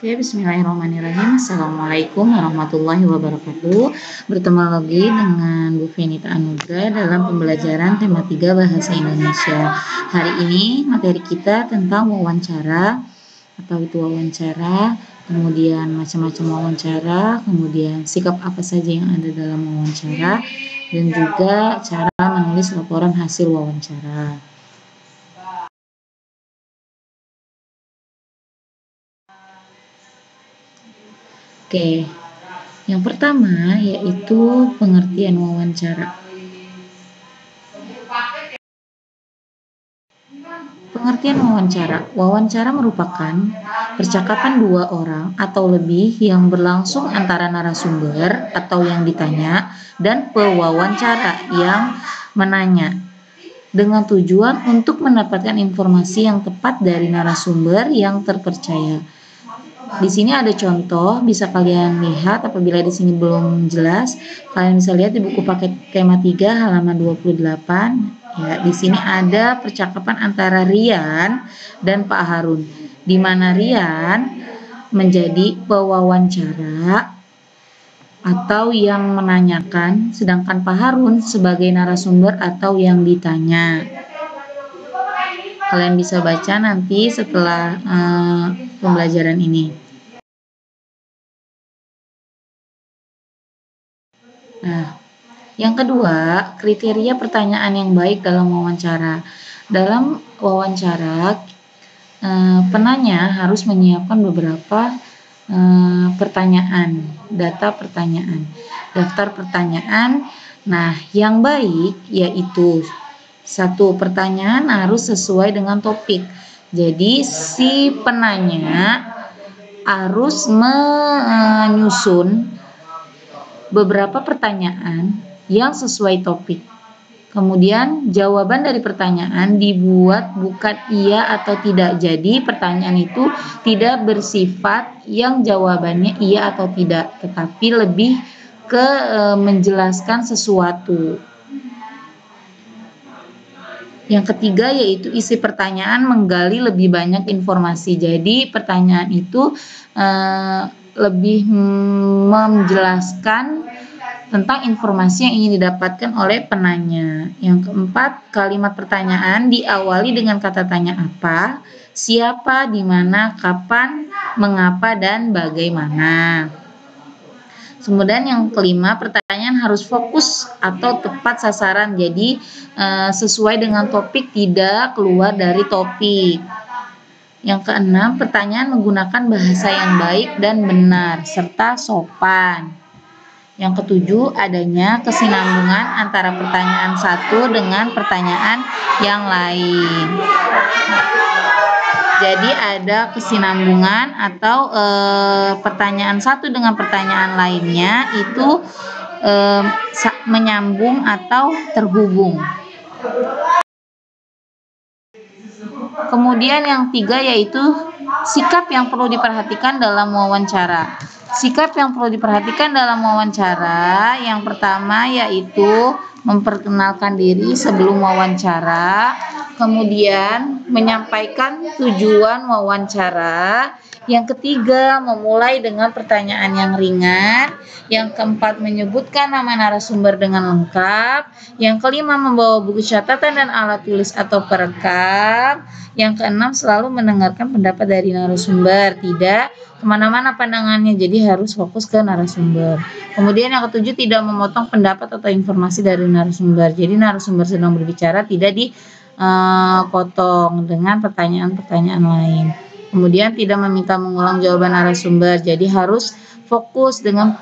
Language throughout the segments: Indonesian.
Oke, bismillahirrahmanirrahim. Assalamualaikum warahmatullahi wabarakatuh. Bertemu lagi dengan Bu Fenita Anugrah dalam pembelajaran tema 3 Bahasa Indonesia. Hari ini materi kita tentang wawancara, atau itu wawancara, kemudian macam-macam wawancara, kemudian sikap apa saja yang ada dalam wawancara, dan juga cara menulis laporan hasil wawancara. Oke, yang pertama yaitu pengertian wawancara. Pengertian wawancara. Wawancara merupakan percakapan dua orang atau lebih yang berlangsung antara narasumber atau yang ditanya dan pewawancara yang menanya, dengan tujuan untuk mendapatkan informasi yang tepat dari narasumber yang terpercaya. Di sini ada contoh, bisa kalian lihat. Apabila di sini belum jelas, kalian bisa lihat di buku paket tema 3 halaman 28. Ya, di sini ada percakapan antara Rian dan Pak Harun, di mana Rian menjadi pewawancara atau yang menanyakan, sedangkan Pak Harun sebagai narasumber atau yang ditanya. Kalian bisa baca nanti setelah pembelajaran ini. Nah, yang kedua, kriteria pertanyaan yang baik dalam wawancara. Dalam wawancara, penanya harus menyiapkan beberapa pertanyaan, daftar pertanyaan. Nah, yang baik yaitu satu, pertanyaan harus sesuai dengan topik. Jadi si penanya harus menyusun beberapa pertanyaan yang sesuai topik. Kemudian jawaban dari pertanyaan dibuat bukan iya atau tidak. Jadi pertanyaan itu tidak bersifat yang jawabannya iya atau tidak, tetapi lebih ke menjelaskan sesuatu. Yang ketiga yaitu isi pertanyaan menggali lebih banyak informasi. Jadi pertanyaan itu lebih menjelaskan tentang informasi yang ingin didapatkan oleh penanya. Yang keempat, kalimat pertanyaan diawali dengan kata tanya apa, siapa, di mana, kapan, mengapa, dan bagaimana. Kemudian yang kelima, pertanyaan harus fokus atau tepat sasaran. Jadi sesuai dengan topik, tidak keluar dari topik. Yang keenam, pertanyaan menggunakan bahasa yang baik dan benar serta sopan. Yang ketujuh, adanya kesinambungan antara pertanyaan satu dengan pertanyaan yang lain. Jadi ada kesinambungan atau pertanyaan satu dengan pertanyaan lainnya itu menyambung atau terhubung. Kemudian yang tiga yaitu sikap yang perlu diperhatikan dalam wawancara. Sikap yang perlu diperhatikan dalam wawancara, yang pertama yaitu memperkenalkan diri sebelum wawancara, kemudian menyampaikan tujuan wawancara, yang ketiga memulai dengan pertanyaan yang ringan, yang keempat menyebutkan nama narasumber dengan lengkap, yang kelima membawa buku catatan dan alat tulis atau perekam, yang keenam selalu mendengarkan pendapat dari narasumber, tidak kemana-mana pandangannya, jadi harus fokus ke narasumber. Kemudian yang ketujuh, tidak memotong pendapat atau informasi dari narasumber. Jadi narasumber sedang berbicara tidak dipotong dengan pertanyaan-pertanyaan lain. Kemudian tidak meminta mengulang jawaban narasumber, jadi harus fokus dengan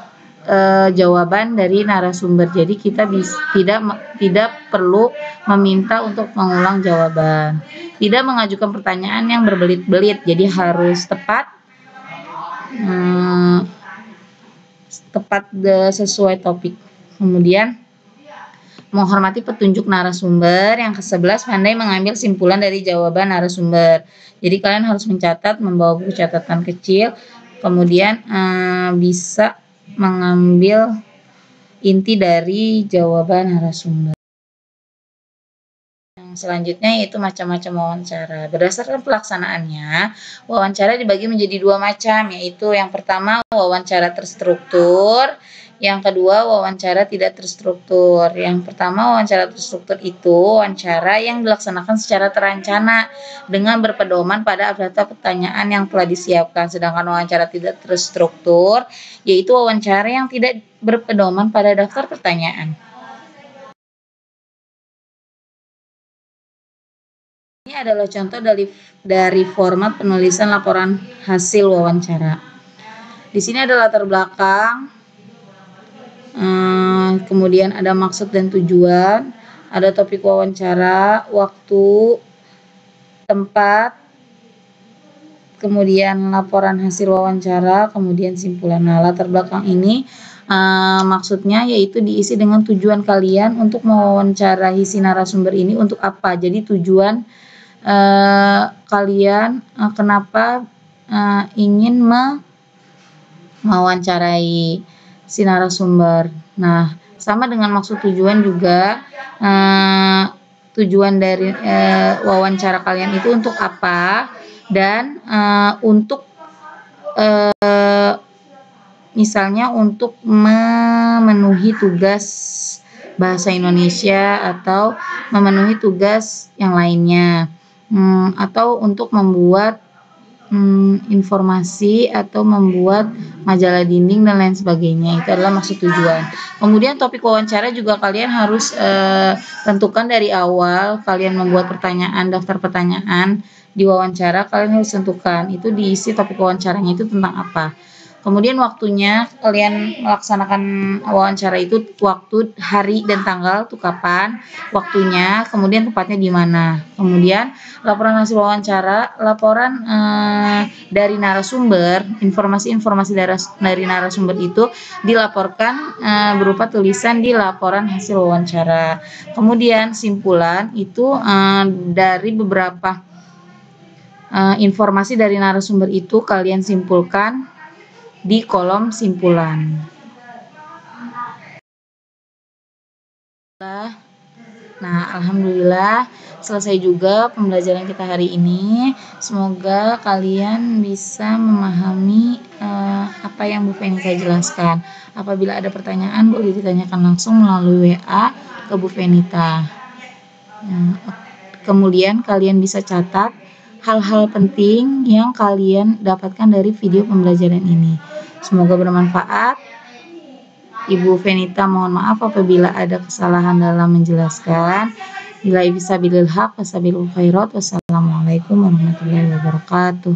jawaban dari narasumber. Jadi kita tidak perlu meminta untuk mengulang jawaban. Tidak mengajukan pertanyaan yang berbelit-belit, jadi harus tepat sesuai topik. Kemudian menghormati petunjuk narasumber. Yang ke-11, pandai mengambil simpulan dari jawaban narasumber. Jadi kalian harus mencatat, membawa buku catatan kecil, kemudian bisa mengambil inti dari jawaban narasumber. Yang selanjutnya yaitu macam-macam wawancara. Berdasarkan pelaksanaannya, wawancara dibagi menjadi dua macam, yaitu yang pertama wawancara terstruktur, yang kedua wawancara tidak terstruktur. Yang pertama wawancara terstruktur itu wawancara yang dilaksanakan secara terencana dengan berpedoman pada daftar pertanyaan yang telah disiapkan. Sedangkan wawancara tidak terstruktur yaitu wawancara yang tidak berpedoman pada daftar pertanyaan. Ini adalah contoh dari format penulisan laporan hasil wawancara. Di sini ada latar belakang, kemudian ada maksud dan tujuan, ada topik wawancara, waktu, tempat, kemudian laporan hasil wawancara, kemudian simpulan. Nah, latar belakang ini maksudnya yaitu diisi dengan tujuan kalian untuk mewawancarai si narasumber ini untuk apa. Jadi tujuan kalian kenapa ingin mewawancarai si narasumber. Nah, sama dengan maksud tujuan juga, tujuan dari wawancara kalian itu untuk apa, dan untuk misalnya untuk memenuhi tugas bahasa Indonesia atau memenuhi tugas yang lainnya, atau untuk membuat informasi atau membuat majalah dinding dan lain sebagainya. Itu adalah maksud tujuan. Kemudian topik wawancara juga kalian harus tentukan dari awal. Kalian membuat pertanyaan, daftar pertanyaan di wawancara, kalian harus tentukan itu diisi topik wawancaranya itu tentang apa. Kemudian waktunya, kalian melaksanakan wawancara itu waktu, hari, dan tanggal itu kapan, waktunya, kemudian tempatnya di mana. Kemudian laporan hasil wawancara, laporan dari narasumber, informasi-informasi dari narasumber itu dilaporkan berupa tulisan di laporan hasil wawancara. Kemudian simpulan itu dari beberapa informasi dari narasumber itu kalian simpulkan di kolom simpulan. Nah, alhamdulillah selesai juga pembelajaran kita hari ini. Semoga kalian bisa memahami apa yang Bu Fenita jelaskan. Apabila ada pertanyaan boleh ditanyakan langsung melalui WA ke Bu Fenita. Kemudian kalian bisa catat hal-hal penting yang kalian dapatkan dari video pembelajaran ini. Semoga bermanfaat. Ibu Fenita mohon maaf apabila ada kesalahan dalam menjelaskan. Bila bisa bilil haq, wasabilul khairat. Wassalamualaikum warahmatullahi wabarakatuh.